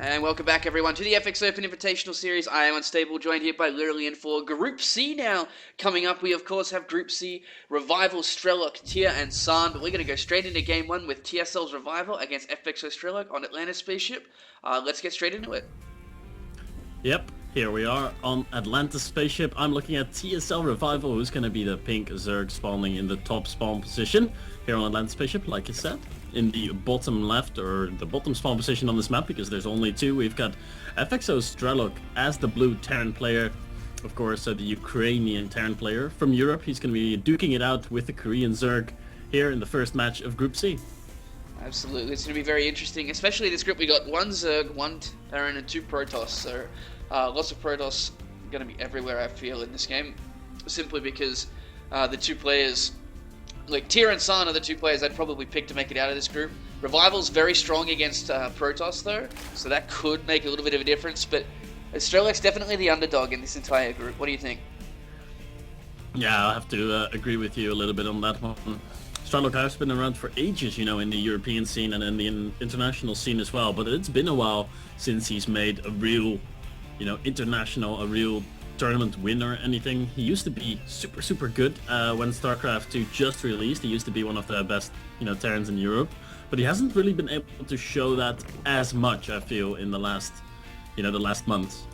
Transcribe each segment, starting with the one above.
And welcome back, everyone, to the FX Open Invitational Series. I am Unstable, joined here by Lillian for Group C now. Coming up, we, of course, have Group C, Revival, Strelok, Tia, and San. But we're going to go straight into Game 1 with TSL's Revival against FXOIS on Atlantis Spaceship. Let's get straight into it. Yep, here we are on Atlantis Spaceship. I'm looking at TSLRevival, who's going to be the pink Zerg spawning in the top spawn position here on Atlantis Spaceship, like I said. In the bottom left, or the bottom spawn position on this map, because there's only two, we've got FXOStrelok as the blue Terran player. Of course, the Ukrainian Terran player from Europe. He's going to be duking it out with the Korean Zerg here in the first match of Group C. Absolutely, it's going to be very interesting, especially this group. We got one Zerg, one Terran, and two Protoss, so lots of Protoss going to be everywhere, I feel, in this game, simply because the two players, like Tia and San, are the two players I'd probably pick to make it out of this group. Revival's very strong against Protoss, though, so that could make a little bit of a difference, but Strelok's definitely the underdog in this entire group. What do you think? Yeah, I have to agree with you a little bit on that one. Strelok has been around for ages, you know, in the European scene and in the international scene as well, but it's been a while since he's made a real, you know, international, a real tournament win or anything. He used to be super good when StarCraft 2 just released. He used to be one of the best, you know, Terrans in Europe, but he hasn't really been able to show that as much, I feel, in the last, you know, the last months.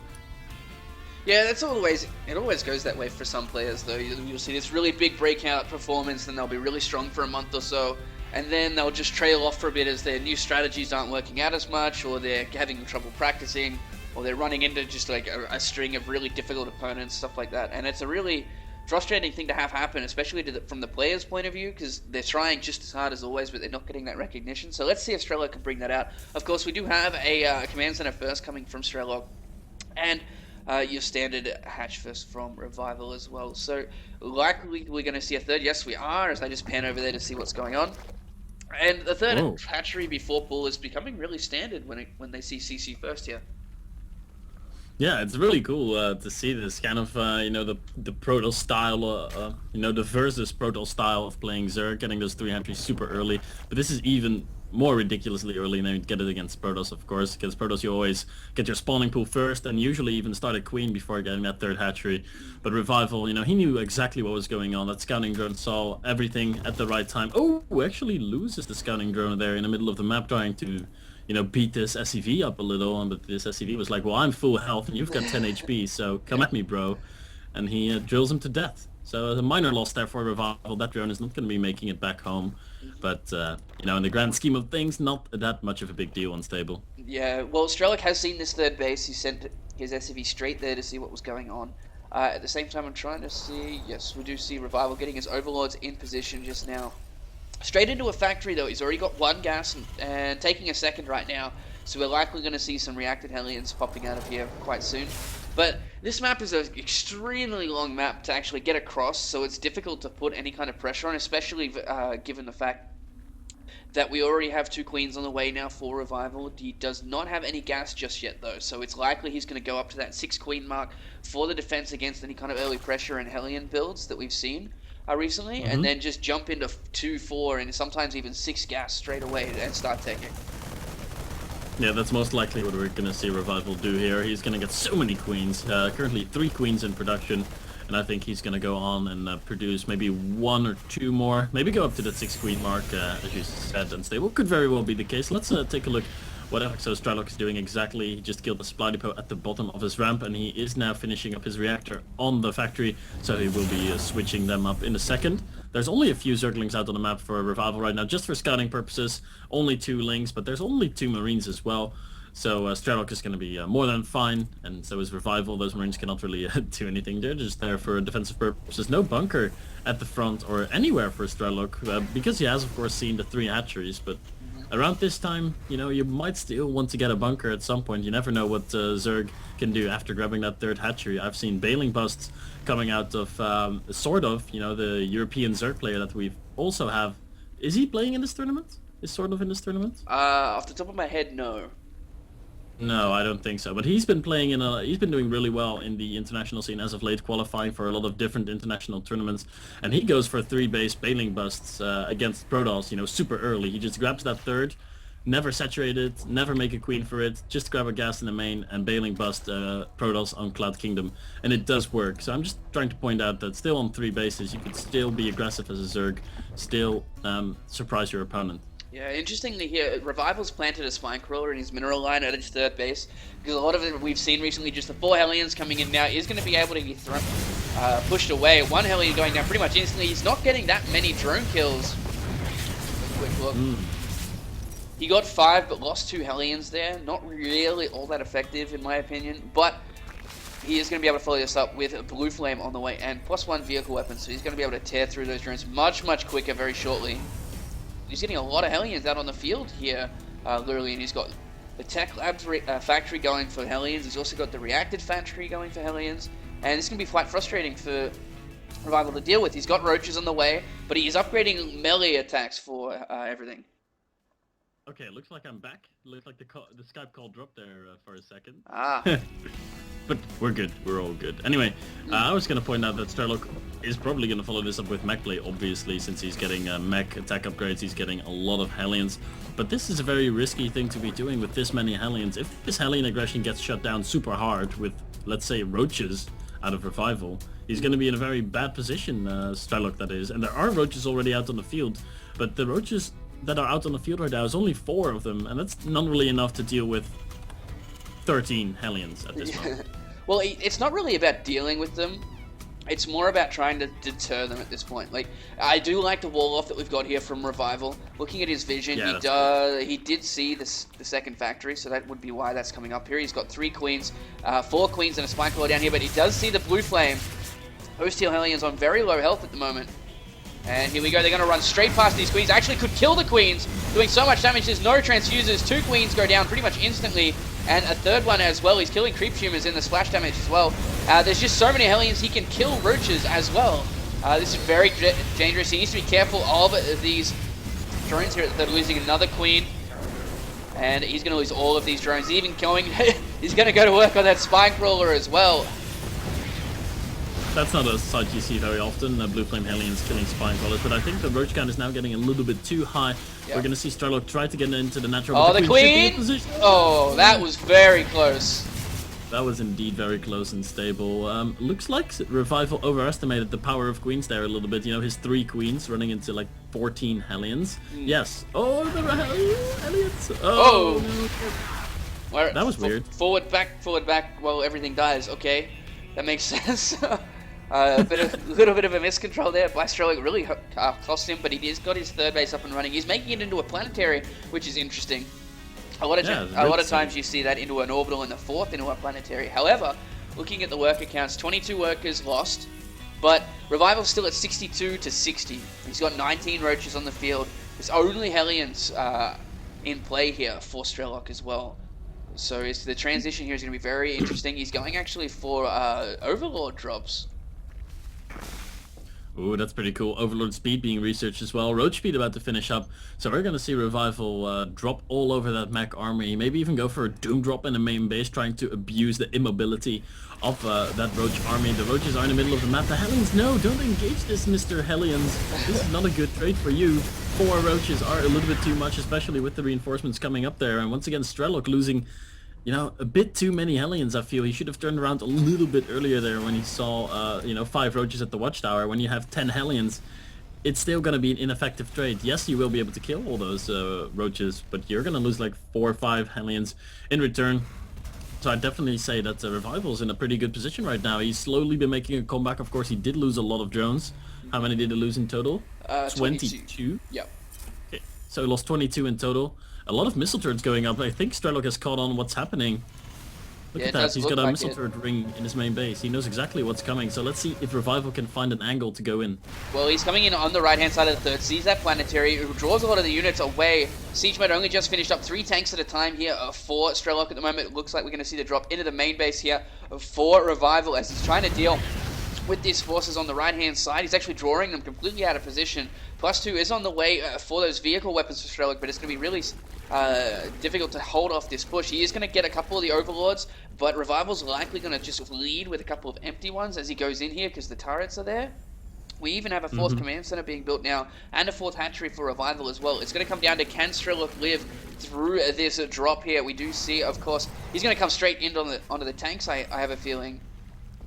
Yeah, it always goes that way for some players, though. You'll see this really big breakout performance, then they'll be really strong for a month or so, and then they'll just trail off for a bit as their new strategies aren't working out as much, or they're having trouble practicing, or they're running into just like a string of really difficult opponents, stuff like that. And it's a really frustrating thing to have happen, especially from the player's point of view, because they're trying just as hard as always, but they're not getting that recognition. So let's see if Strelok can bring that out. Of course, we do have a command center first coming from Strelok, and your standard hatch first from Revival as well. So likely we're going to see a third. Yes, we are, as I just pan over there to see what's going on. And the third hatchery before pull is becoming really standard when they see CC first here. Yeah, it's really cool to see this kind of, you know, the Protoss style, you know, the versus Protoss style of playing Zerg, getting those three hatcheries super early. But this is even more ridiculously early, and then you get it against Protoss, of course, because Protoss you always get your spawning pool first, and usually even start a queen before getting that third hatchery. But Revival, you know, he knew exactly what was going on. That scouting drone saw everything at the right time. Oh, actually loses the scouting drone there in the middle of the map, trying to, you know, beat this SCV up a little, but this SCV was like, well, I'm full health and you've got 10 HP, so come at me, bro. And he drills him to death. So a minor loss there for Revival. That drone is not going to be making it back home. But, you know, in the grand scheme of things, not that much of a big deal Unstable. Yeah, well, Strelok has seen this third base. He sent his SCV straight there to see what was going on. At the same time, I'm trying to see... Yes, we do see Revival getting his Overlords in position just now. Straight into a factory, though. He's already got one gas and taking a second right now. So we're likely going to see some reacted Hellions popping out of here quite soon. But this map is an extremely long map to actually get across, so it's difficult to put any kind of pressure on, especially given the fact that we already have two queens on the way now for Revival. He does not have any gas just yet, though, so it's likely he's going to go up to that 6 queen mark for the defense against any kind of early pressure and Hellion builds that we've seen recently, and then just jump into 2, 4, and sometimes even 6 gas straight away and start taking. Yeah, that's most likely what we're going to see Revival do here. He's going to get so many queens, currently 3 queens in production, and I think he's going to go on and produce maybe 1 or 2 more, maybe go up to the 6 queen mark, as you said, Unstable. Could very well be the case. Let's take a look what FXOStrelok is doing exactly. He just killed the supply depot at the bottom of his ramp, and he is now finishing up his reactor on the factory, so he will be switching them up in a second. There's only a few Zerglings out on the map for Revival right now, just for scouting purposes. Only 2 Lings, but there's only 2 Marines as well. So Strelok is going to be more than fine, and so is Revival. Those Marines cannot really do anything. They're just there for defensive purposes. No bunker at the front or anywhere for Strelok, because he has, of course, seen the 3 hatcheries, but around this time, you know, you might still want to get a bunker at some point. You never know what Zerg can do after grabbing that 3rd hatchery. I've seen bailing busts coming out of, sort of, you know, the European Zerg player that we also have. Is he playing in this tournament? Is sort of in this tournament? Off the top of my head, no. No, I don't think so. But he's been playing he's been doing really well in the international scene as of late, qualifying for a lot of different international tournaments. And he goes for 3 base bailing busts against Protoss, you know, super early. He just grabs that 3rd, never saturate it, never make a queen for it, just grab a gas in the main and bailing bust Protoss on Cloud Kingdom, and it does work. So I'm just trying to point out that still on 3 bases, you could still be aggressive as a Zerg, still surprise your opponent. Yeah, interestingly here, Revival's planted a Spine Crawler in his mineral line at his 3rd base, because a lot of it we've seen recently, just the 4 Hellions coming in now, is going to be able to be pushed away. 1 Hellion going down pretty much instantly. He's not getting that many drone kills. Quick look. He got 5, but lost 2 Hellions there. Not really all that effective, in my opinion, but he is going to be able to follow this up with a Blue Flame on the way, and +1 vehicle weapon, so he's going to be able to tear through those drones much, much quicker, very shortly. He's getting a lot of Hellions out on the field here, literally, and he's got the Tech Labs factory going for Hellions. He's also got the Reacted factory going for Hellions, and this can be quite frustrating for Revival to deal with. He's got Roaches on the way, but he is upgrading melee attacks for everything. Okay, it looks like I'm back. It looks like the Skype call dropped there for a second. But we're good. We're all good. Anyway, I was going to point out that Strelok is probably going to follow this up with mech play, obviously, since he's getting mech attack upgrades. He's getting a lot of Hellions. But this is a very risky thing to be doing with this many Hellions. If this Hellion aggression gets shut down super hard with, let's say, Roaches out of Revival, he's going to be in a very bad position, Strelok that is. And there are Roaches already out on the field, but the Roaches that are out on the field right now is only 4 of them, and that's not really enough to deal with 13 Hellions at this moment. Well, it's not really about dealing with them. It's more about trying to deter them at this point. Like, I do like the wall off that we've got here from Revival. Looking at his vision, he did see the 2nd factory, so that would be why that's coming up here. He's got 3 queens, 4 queens and a Spine Crawler down here, but he does see the Blue Flame. Those Steel Hellions on very low health at the moment. And here we go, they're going to run straight past these queens. Actually could kill the queens, doing so much damage. There's no transfusers. 2 queens go down pretty much instantly. And a 3rd one as well. He's killing creep tumors in the splash damage as well. There's just so many Hellions, he can kill Roaches as well. This is very dangerous. He needs to be careful of these drones here. They're losing another queen. And he's going to lose all of these drones. Even going, he's going to go to work on that Spine Crawler as well. That's not a sight you see very often, Blue Flame Hellions killing Spine Crawlers, but I think the Roach count is now getting a little bit too high. Yep. We're going to see Strelok try to get into the natural... Oh, the Queen! Oh, that was very close. That was indeed very close and stable. Looks like Revival overestimated the power of Queens there a little bit. You know, his 3 Queens running into like 14 Hellions. Yes. Oh, the Hellions! Oh! No. That was weird. Forward, back, while everything dies. Okay, that makes sense. A little bit of a miscontrol there by Strelok. Really cost him, but he has got his 3rd base up and running. He's making it into a planetary, which is interesting. A lot of times you see that into an orbital and the 4th into a planetary. However, looking at the worker counts, 22 workers lost, but Revival's still at 62 to 60. He's got 19 Roaches on the field. There's only Hellions in play here for Strelok as well. So the transition here is going to be very interesting. He's going actually for Overlord drops. Ooh, that's pretty cool. Overlord speed being researched as well. Roach speed about to finish up. So we're going to see Revival drop all over that mech army. Maybe even go for a Doom drop in the main base, trying to abuse the immobility of that Roach army. The Roaches are in the middle of the map. The Hellions, no, don't engage this, Mr. Hellions. This is not a good trade for you. 4 Roaches are a little bit too much, especially with the reinforcements coming up there. And once again, Strelok losing... You know, a bit too many Hellions, I feel. He should have turned around a little bit earlier there when he saw, 5 Roaches at the Watchtower. When you have 10 Hellions, it's still going to be an ineffective trade. Yes, you will be able to kill all those Roaches, but you're going to lose like 4 or 5 Hellions in return. So I'd definitely say that Revival's in a pretty good position right now. He's slowly been making a comeback. Of course, he did lose a lot of drones. How many did he lose in total? 22? Yep. Okay, so he lost 22 in total. A lot of missile turrets going up. I think Strelok has caught on what's happening. Look at that. He's got a missile turret ring in his main base. He knows exactly what's coming. So let's see if Revival can find an angle to go in. Well, he's coming in on the right-hand side of the 3rd. Sees that planetary. Draws a lot of the units away. Siege mode only just finished up. 3 tanks at a time here for Strelok at the moment. It looks like we're going to see the drop into the main base here for Revival as he's trying to deal with these forces on the right-hand side. He's actually drawing them completely out of position. +2 is on the way for those vehicle weapons for Strelok, but it's going to be really difficult to hold off this push. He is going to get a couple of the Overlords, but Revival's likely going to just lead with a couple of empty ones as he goes in here because the turrets are there. We even have a fourth command center being built now, and a fourth hatchery for Revival as well. It's going to come down to, can Strelok live through this drop here? We do see, of course, he's going to come straight in onto the tanks, I have a feeling.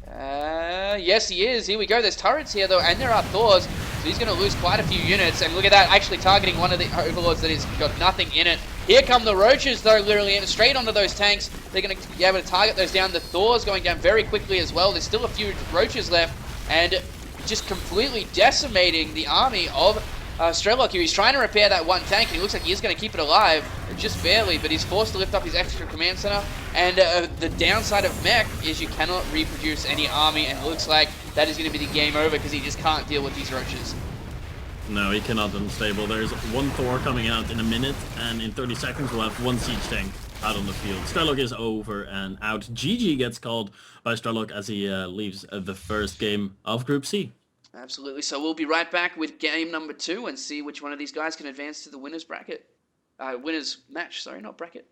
Yes, he is. Here we go. There's turrets here, though, and there are Thors, so he's going to lose quite a few units. And look at that, actually targeting one of the Overlords that has got nothing in it. Here come the Roaches, though, literally, and straight onto those tanks. They're going to be able to target those down. The Thors going down very quickly as well. There's still a few Roaches left, and just completely decimating the army of Strelok here. He's trying to repair that one tank, and he looks like he is going to keep it alive, just barely, but he's forced to lift up his extra command center. And the downside of mech is you cannot reproduce any army, and it looks like that is going to be the game over because he just can't deal with these Roaches. No, he cannot unstable. There's one Thor coming out in a minute, and in 30 seconds we'll have one siege tank out on the field. Strelok is over and out. GG gets called by Strelok as he leaves the first game of Group C. Absolutely. So we'll be right back with game number 2 and see which one of these guys can advance to the winners bracket. Winners match, sorry, not bracket.